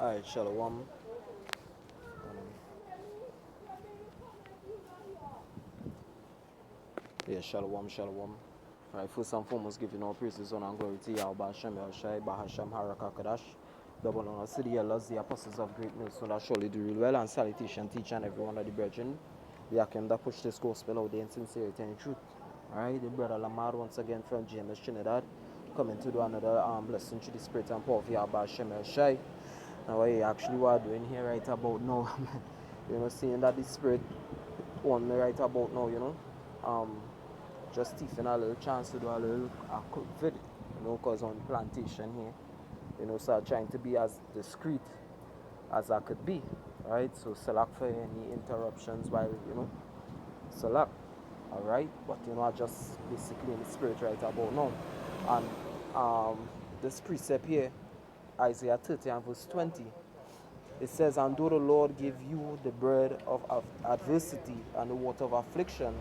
Alright, Shalom. Yeah, Shalom, Shalom. Alright, first and foremost, giving all praises, honor, and glory to Yahweh Hashem, Yahushai, Bahasham, Harakakadash, double honor to the elders, the apostles of great news, so that surely do real well, and salutation, teach and every one of the brethren. The Akim that push this gospel out there in sincerity and truth. Alright, the brother Lamar once again from James Trinidad, coming to do another blessing to the spirit and power of Yahweh Hashem, Yahushai. Now, what you actually are doing here right about now, seeing that the spirit want me right about now, just taking a little chance to do a little quick video, because on plantation here, so I'm trying to be as discreet as I could be, right? So select for any interruptions while, select, all right? But, I just basically in the spirit right about now. And this precept here, Isaiah 30 and verse 20, it says, "And though the Lord give you the bread of adversity and the water of affliction,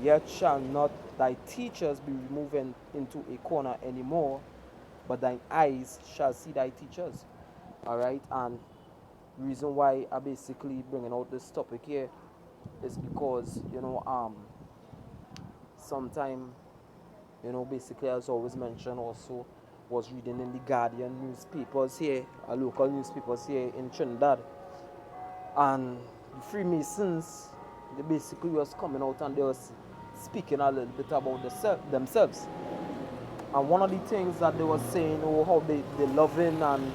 yet shall not thy teachers be removed into a corner anymore, but thine eyes shall see thy teachers." All right, and the reason why I basically bringing out this topic here is because sometime basically as always mentioned also was reading in the Guardian newspapers here, local newspapers here in Trinidad, and the Freemasons, they basically was coming out and they was speaking a little bit about themselves. And one of the things that they were saying, how they loving, and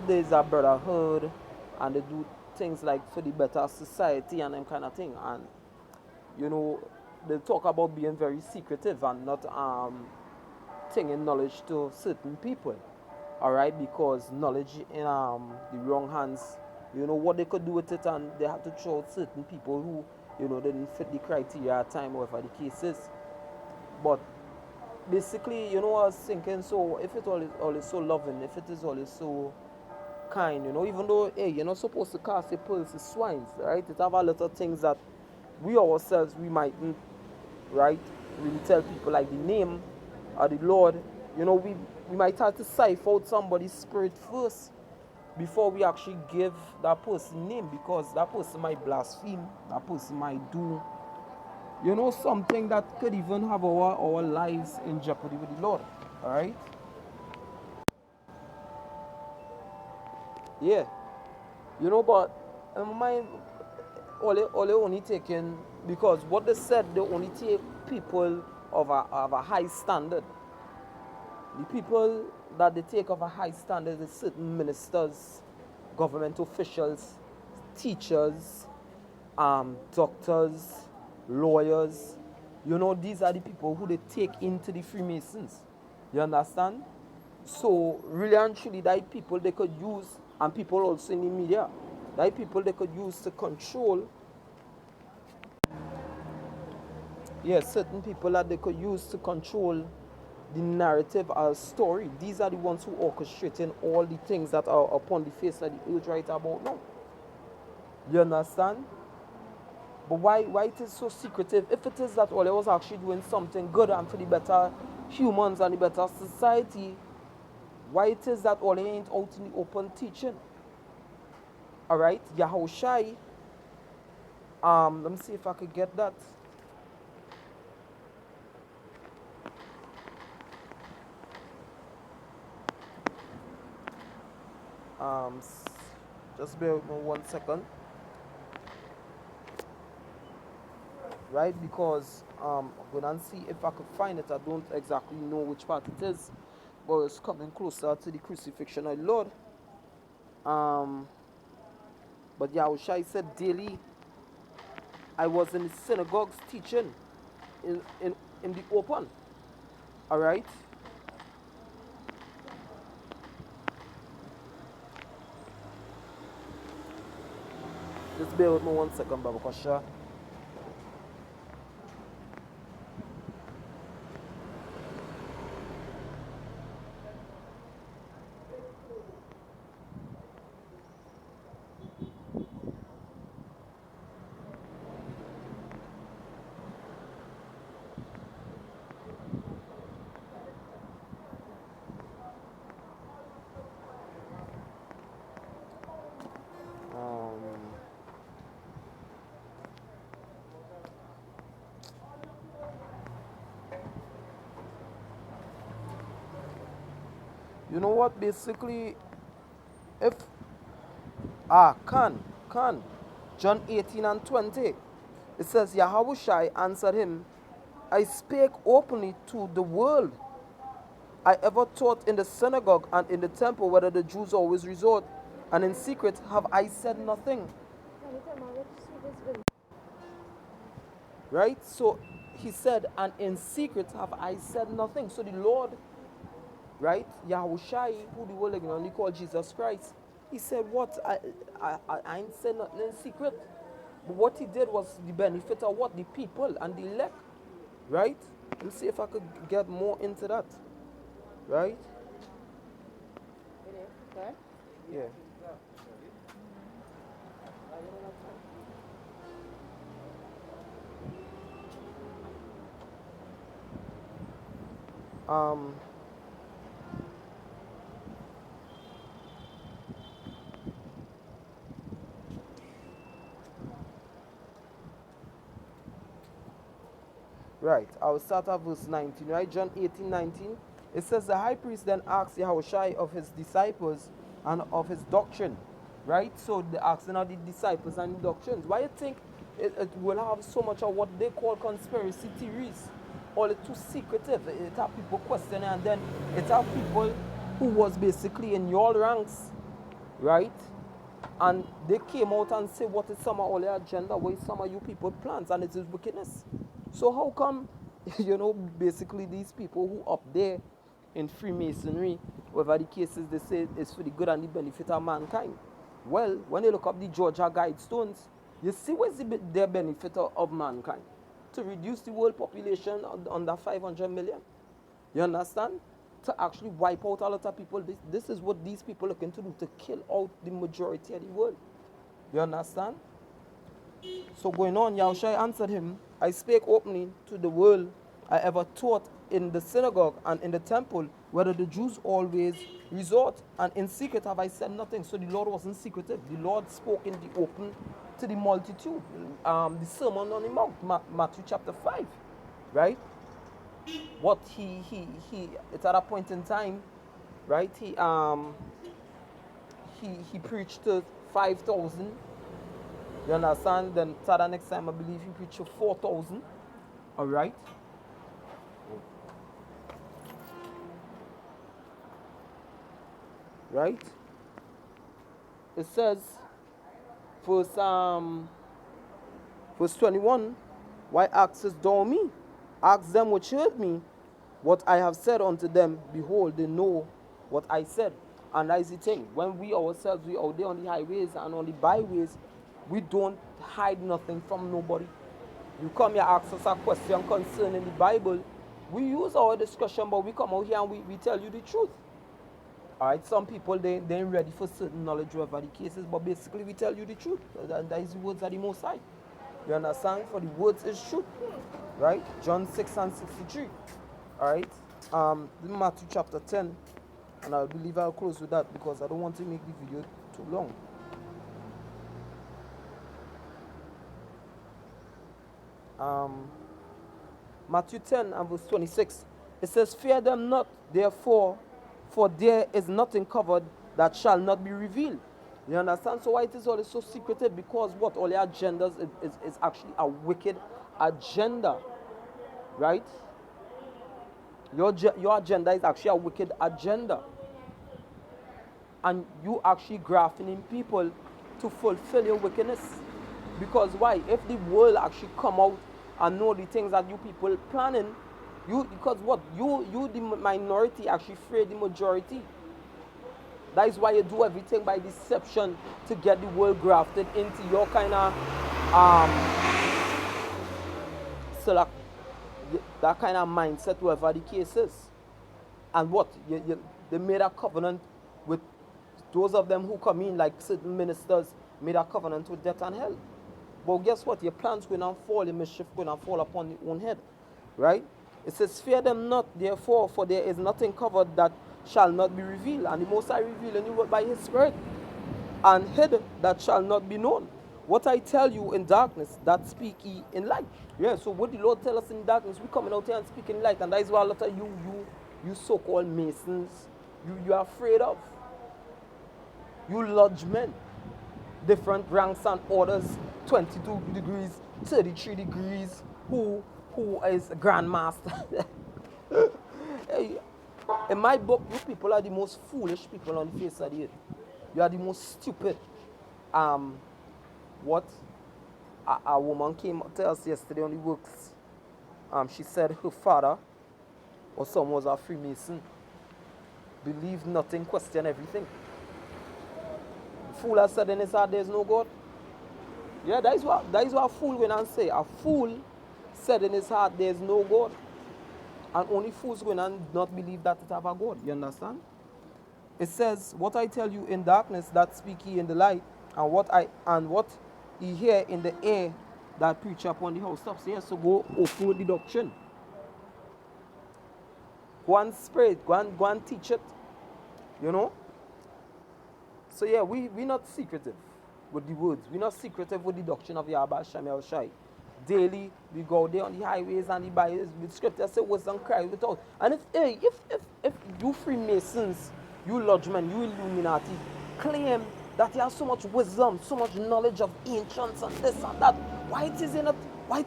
there's a brotherhood, and they do things like for the better society and them kind of thing. And they talk about being very secretive and not taking knowledge to certain people. Alright, because knowledge in the wrong hands, what they could do with it, and they have to throw out certain people who didn't fit the criteria at time, whatever the case is. But basically, I was thinking, so if it all is so loving, if it is all so kind, even though, hey, you're not supposed to cast your pearls to swines, right? It have a lot of things that we ourselves, we mightn't, right, really tell people, like the name of the Lord. We might have to cipher out somebody's spirit first before we actually give that person name, because that person might blaspheme, that person might do something that could even have our lives in jeopardy with the Lord. Alright? Yeah. But in my mind, all they only taking, because what they said, they only take people of a high standard. The people that they take of a high standard is certain ministers, government officials, teachers, doctors, lawyers. These are the people who they take into the Freemasons. You understand? So really and truly, that people they could use, and people also in the media, that people they could use to control. Yes, certain people that they could use to control the narrative or story. These are the ones who orchestrating all the things that are upon the face of the earth right about now. You understand? But why it is so secretive? If it is that all I was actually doing something good and for the better humans and the better society, why it is that all I ain't out in the open teaching? Alright, Yahushai, let me see if I could get that. Just bear with me 1 second. Right, because I'm going to see if I could find it. I don't exactly know which part it is, but it's coming closer to the crucifixion of the Lord. But Yahushua said, daily I was in the synagogues teaching in the open. Alright? Just bear with me 1 second, Baba Kosha. You know what? Basically, if can John 18 and 20, it says, Yahushai answered him, I spake openly to the world. I ever taught in the synagogue and in the temple, whether the Jews always resort, and in secret have I said nothing. Right? So he said, and in secret have I said nothing. So the Lord, right, Yahushai, who the world only called Jesus Christ, he said, what? I ain't said nothing in secret. But what he did was the benefit of what? The people and the elect. Right? Let me see if I could get more into that. Right? Yeah. Um, right. I will start at verse 19, right? John 18:19. It says, the high priest then asked Yahushua of his disciples and of his doctrine. Right? So the asking of the disciples and the doctrines. Why you think it will have so much of what they call conspiracy theories? All it's too secretive. It have people questioning, and then it have people who was basically in your ranks, right? And they came out and said what is some of all their agenda, what is some of you people plans, and it is wickedness. So how come, basically these people who up there in Freemasonry, whatever the cases, they say it's for the good and the benefit of mankind. Well, when you look up the Georgia Guidestones, you see what's the benefit of mankind. To reduce the world population under 500 million. You understand? To actually wipe out a lot of people. This is what these people are looking to do, to kill out the majority of the world. You understand? So going on, Yahushua answered him, I spake openly to the world. I ever taught in the synagogue and in the temple, whether the Jews always resort, and in secret have I said nothing. So the Lord wasn't secretive. The Lord spoke in the open to the multitude. The Sermon on the Mount, Matthew chapter 5, right? What it's at a point in time, right? He preached to 5,000. You understand? Then the next time I believe he preached to 4,000. All right. Right. It says, verse 21. Why askest thou me? Ask them which heard me, what I have said unto them. Behold, they know what I said. And that is the thing. When we ourselves, we out there on the highways and on the byways, we don't hide nothing from nobody. You come here, ask us a question concerning the Bible. We use our discussion, but we come out here and we tell you the truth. Alright, some people, they ain't ready for certain knowledge, whatever the cases, but basically we tell you the truth. That is the words of the Most High. You understand? For the words is truth. Right? John 6 and 63. Alright? Matthew chapter 10. And I believe I'll close with that because I don't want to make the video too long. Matthew 10 and verse 26. It says, fear them not, therefore, for there is nothing covered that shall not be revealed. You understand? So why it is all so secretive? Because what? All their agendas is actually a wicked agenda. Right? Your agenda is actually a wicked agenda. And you actually grafting in people to fulfill your wickedness. Because why? If the world actually come out and know the things that you people planning, because what? You the minority actually fear the majority. That is why you do everything by deception to get the world grafted into your kind of that kind of mindset, whatever the case is. And what? They made a covenant with those of them who come in, like certain ministers, made a covenant with death and hell. But guess what? Your plans going to fall, your mischief going to fall upon your own head. Right? It says, fear them not, therefore, for there is nothing covered that shall not be revealed. And the Most High revealed anyway by His Spirit. And hid that shall not be known. What I tell you in darkness, that speak ye in light. Yeah, so what the Lord tell us in darkness, we coming out here and speaking in light. And that is why a lot of you so-called Masons, you are afraid of. You lodge men, different ranks and orders, 22 degrees, 33 degrees, who is a grandmaster. Hey, in my book, you people are the most foolish people on the face of the earth. You are the most stupid. Um, what a woman came to us yesterday on the works. She said her father or someone was a Freemason. Believe nothing, question everything. The fool has said in his heart there's no God. Yeah, that is what a fool going and say. A fool said in his heart there's no God. And only fools going and not believe that it have a God. You understand? It says, what I tell you in darkness, that speak ye in the light, and what ye hear in the air, that preach upon the housetops. Here, so go open with the doctrine. Go and spread it, go and teach it. You know? So yeah, we not secretive with the words. We're not secretive with the doctrine of Yahweh Hashem Shai. Daily we go there on the highways and the byways with scripture say wisdom cry without. And if you Freemasons, you lodgemen, you Illuminati claim that you have so much wisdom, so much knowledge of ancients and this and that, why it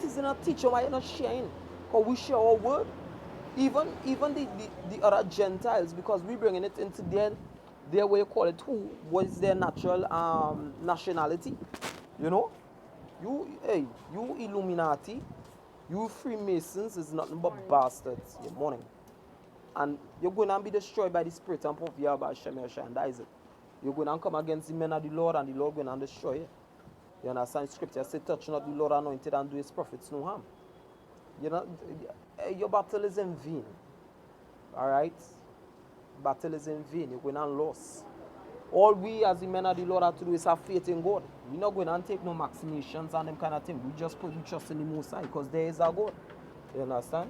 is not teaching, why you not sharing? Because we share our word. Even the other Gentiles, because we bringing it into their way, call it who was their natural nationality. You know, you Illuminati, you Freemasons is nothing but bastards. Your morning, and you're going to be destroyed by the spirit and of Yahweh Hashem, and that is it. You're going to come against the men of the Lord, and the Lord going to destroy you. You understand? Scripture say, "Touch not the Lord anointed, and do His prophets no harm." You know, your battle is in vain. All right, battle is in vain. You're going to lose. All we as the men of the Lord have to do is have faith in God. We're not going to take no vaccinations and them kind of thing. We just put the trust in the Most High because there is our God. You understand?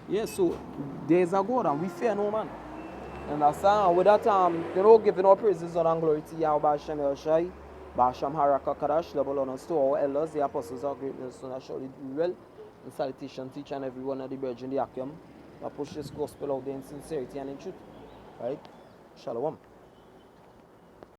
Yeah, so there is a God and we fear no man. You understand? And with that, giving our praises and glory to Yahweh Hashem El Shai, Basham Haraka Kadash, double honors to our elders, the apostles of greatness, and surely do well. And salutation to each and every one of the brethren, the Akim, that push this gospel out there in sincerity and in truth. Right? Shalom.